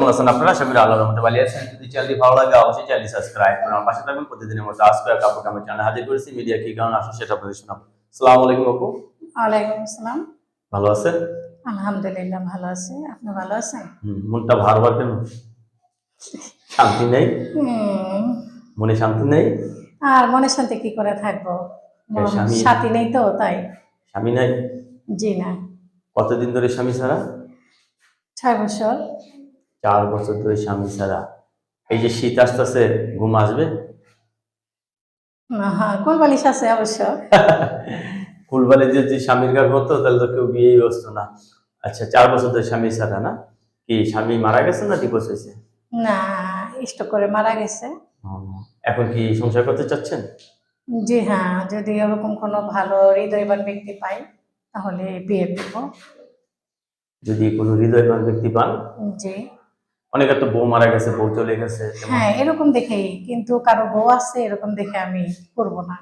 কেমন আছেন আপনারা? আশা করি আল্লাহর রহমতে ভালো আছেন। যদি চ্যানেলটি ভালো লাগে অবশ্যই চ্যানেলটি সাবস্ক্রাইব করুন। আমার পাশে থাকবেন। প্রতিদিনের মতো আজকে এক আপুকে আমি চ্যানেলে হাজির করেছি। মিডিয়া কি কারণে আসে সেটা আপনাদের শোনাবো। আসসালামু আলাইকুম আপু। ওয়ালাইকুম আসসালাম। ভালো আছেন? আলহামদুলিল্লাহ ভালো আছি। আপনি ভালো আছেন? মনটা ভার ভার কেন? শান্তি নেই? মনে শান্তি নেই? আর মনের শান্তি কি করে থাকবো? সাথী নেই তো তাই। স্বামী নাই? জি না। কতদিন ধরে স্বামী ছাড়া? 6 বছর। 4 বছর ধরে স্বামী ছাড়া। এই যে শীত আসতেছে, ঘুম আসবে? হ্যাঁ, কোল বালিশ আছে অবশ্য। ফুলবালি যদি স্বামীর কাছে হতো তাহলে তো কেউ বিয়েই বসতো না। আচ্ছা, 4 বছর ধরে স্বামী ছাড়া না? কি স্বামী মারা গেছে না ডিভোর্স হয়েছে? না, স্ট্রোক করে মারা গেছে। এখন কি সংসার করতে চাচ্ছেন? জি হ্যাঁ, যদি ওরকম কোনো ভালো হৃদয়বান ব্যক্তি পাই তাহলে বিয়ে করব। যদি কোনো হৃদয়বান ব্যক্তি পান? জি। অনেকের তো বউ মারা গেছে, বউ চলে গেছে। হ্যাঁ, এরকম দেখেই, কিন্তু কারো বউ আছে এরকম দেখে আমি করব না।